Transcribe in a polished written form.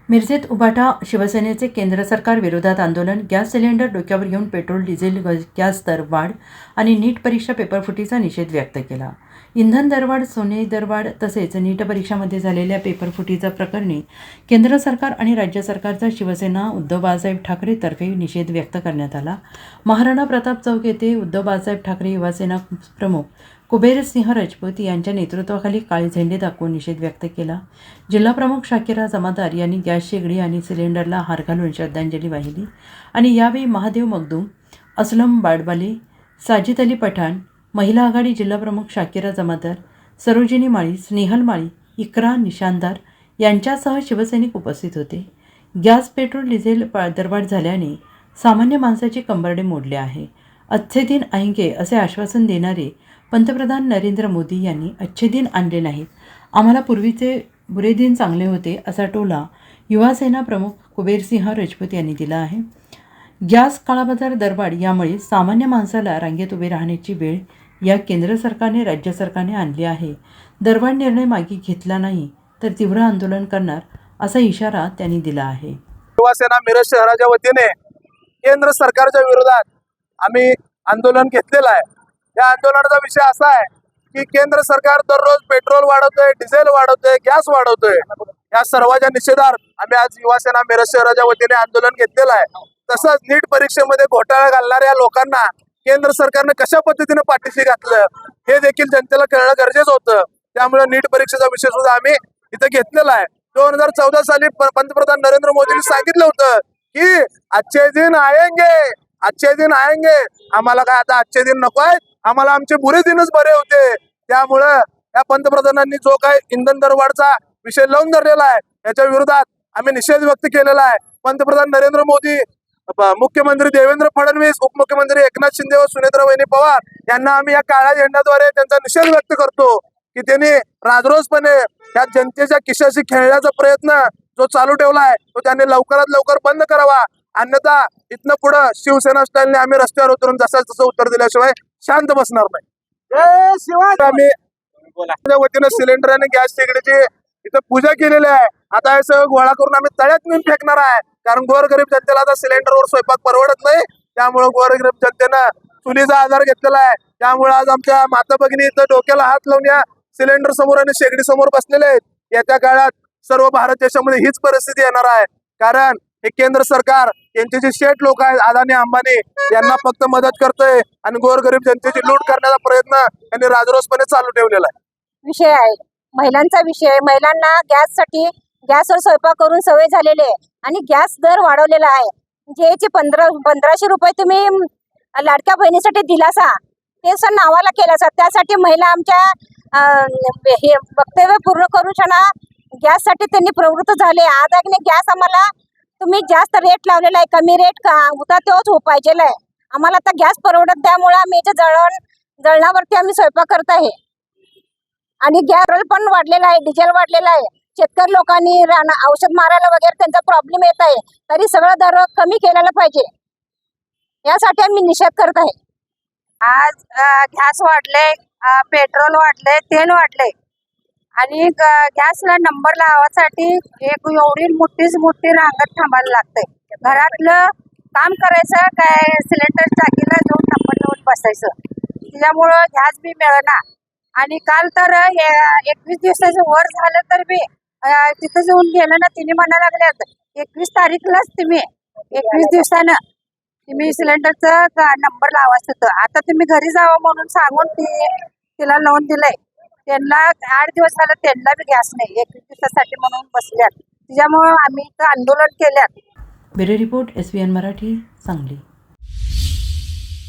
मिरजेत उभाटा शिवसेनेचे केंद्र सरकार विरोधात आंदोलन. गॅस सिलेंडर डोक्यावर घेऊन पेट्रोल डिझेल गॅस दर वाढ आणि नीट परीक्षा पेपरफुटीचा निषेध व्यक्त केला. इंधन दरवाढ, सोने दरवाढ तसेच नीट परीक्षामध्ये झालेल्या पेपरफुटीचा प्रकरणी केंद्र सरकार आणि राज्य सरकारचा शिवसेना उद्धव बाळासाहेब ठाकरे तर्फे निषेध व्यक्त करण्यात आला. महाराणा प्रताप चौक येथे उद्धव बाळासाहेब ठाकरे युवासेना प्रमुख कुबेरसिंह राजपूत यांच्या नेतृत्वाखाली काळे झेंडे दाखवून निषेध व्यक्त केला. जिल्हाप्रमुख शाकिरा जमादार यांनी गॅस शेगडी आणि सिलेंडरला हार घालून श्रद्धांजली वाहिली आणि यावेळी महादेव मगदूम, असलम बाडबाले, साजिद अली पठाण, महिला आघाडी जिल्हाप्रमुख शाकिरा जमादार, सरोजिनी माळी, स्नेहल माळी, इकरा निशानदार यांच्यासह शिवसैनिक उपस्थित होते. गॅस, पेट्रोल, डिझेल दरवाढ झाल्याने सामान्य माणसाचे कंबरडे मोडले आहे. अच्छे दिन आएंगे असे आश्वासन देणारे पंतप्रधान नरेंद्र मोदी यांनी अच्छे दिन आणले नाहीत. आम्हाला पूर्वीचे बुरे दिन चांगले होते असा टोला युवासेना प्रमुख कुबेरसिंह राजपूत यांनी दिला आहे. गॅस, काळाबाजार, दरवाढ यामुळे सामान्य माणसाला रांगेत उभे राहण्याची वेळ या केंद्र सरकारने राज्य सरकारने आणली आहे. दरवाढ निर्णय मागे घेतला नाही तर तीव्र आंदोलन करणार असा इशारा त्यांनी दिला आहे. शिवसेना मिरज शहराच्या वतीने केंद्र सरकारच्या विरोधात आम्ही आंदोलन घेतलेलं आहे. या आंदोलनाचा विषय असा आहे की केंद्र सरकार दररोज पेट्रोल वाढवतोय, डिझेल वाढवतोय, गॅस वाढवतोय. या सर्वांच्या निषेधार्थ आम्ही आज युवासेना मिरज शहराच्या वतीने आंदोलन घेतलेलं आहे. तसंच नीट परीक्षेमध्ये घोटाळा घालणाऱ्या लोकांना केंद्र सरकारने कशा पद्धतीने पाठीशी घातलं हे देखील जनतेला कळणं गरजेचं होतं. त्यामुळे नीट परीक्षेचा विषय सुद्धा आम्ही इथं घेतलेला आहे. 2014 साली पंतप्रधान नरेंद्र मोदींनी सांगितलं होतं की अच्छे दिन आएंगे, अच्छे दिन आएंगे. आम्हाला काय आता अच्छे दिन नको आहेत, आम्हाला आमचे बुरे दिनच बरे होते. त्यामुळं या पंतप्रधानांनी जो काय इंधन दरवाढचा विषय लावून धरलेला आहे याच्या विरोधात आम्ही निषेध व्यक्त केलेला आहे. पंतप्रधान नरेंद्र मोदी, मुख्यमंत्री देवेंद्र फडणवीस, उपमुख्यमंत्री एकनाथ शिंदे व सुनेत्रा वहिनी पवार यांना आम्ही या काळ्या झेंड्याद्वारे त्यांचा निषेध व्यक्त करतो की त्यांनी राजरोसपणे या जनतेच्या खिशाशी खेळण्याचा प्रयत्न जो चालू ठेवला आहे तो त्यांनी लवकरात लवकर बंद करावा. अन्यथा इथनं पुढं शिवसेना स्टाईलने आम्ही रस्त्यावर उतरून जसं तसं उत्तर दिल्याशिवाय शांत बसणार नाही. आम्ही वतीनं सिलेंडर आणि गॅस शेगडीची इथं पूजा केलेली आहे. आता हे सगळं गोळा करून आम्ही तळ्यात नेऊन फेकणार आहे. कारण गोरगरीब जनतेला आता सिलेंडरवर स्वयंपाक परवडत नाही. त्यामुळे गोरगरीब जनतेनं चुलीचा आधार घेतलेला आहे. त्यामुळे आज आमच्या माता भगिनी इथं डोक्याला हात लावून या सिलेंडर समोर आणि शेगडी समोर बसलेले आहेत. येत्या काळात सर्व भारत देशामध्ये हीच परिस्थिती येणार आहे. कारण हे केंद्र सरकार यांचे जे शेठ लोक आहेत अदानी अंबानी यांना फक्त मदत करतोय आणि गोरगरीब जनतेची लूट करण्याचा प्रयत्न यांनी राजरोसपणे चालू ठेवलेला आहे. विषय आहे महिलांचा विषय. महिलांना गॅसवर स्वयंपाक करून सवय झालेली आहे आणि गॅस दर वाढवलेला आहे. जे 1500 रुपये तुम्ही लाडक्या बहिणीसाठी दिलासा ते सर नावाला केलासा त्यासाठी महिला आमच्या हे वक्तव्य पूर्ण करू शकणा गॅससाठी त्यांनी प्रवृत्त झाले. आज गॅस आम्हाला तुम्ही जास्त रेट लावलेला आहे, कमी रेट का होता तोच हो पाहिजेला आहे. आम्हाला आता गॅस परवडत त्यामुळे आम्ही जळणावरती आम्ही स्वयंपाक करत आहे आणि गॅस पण वाढलेला आहे, डिझेल वाढलेला आहे. शेतकरी लोकांनी औषध मारायला वगैरे त्यांचा प्रॉब्लेम येत आहे. तरी सगळं दर कमी केलेला पाहिजे यासाठी आम्ही निषेध करत आहे. आज गॅस वाढले, पेट्रोल वाढले, तेल वाढले आणि गॅसला नंबर लावासाठी एक एवढी मोठी रांगत थांबायला लागते. घरातलं काम करायचं काय सिलेंडर टाकीला जाऊन नंबर लावून बसायचं. त्याच्यामुळं गॅस बी मिळेना. आणि काल तर 21 दिवसाचं वर झालं तर बी तिथं जाऊन गेलं ना तिने म्हणायला लागल्यात 21 तारीखलाच तुम्ही 21 दिवसानं तुम्ही सिलेंडरचं नंबर लावायचं होतं. आता तुम्ही घरी जावं म्हणून सांगून तिला लावून दिलंय. त्यांना 8 दिवस झालं त्यांना बी गॅस नाही. 21 दिवसासाठी म्हणून बसल्यात. त्याच्यामुळं आम्ही इथं आंदोलन केल्यात. Bureau report SVN Marathi, Sangli.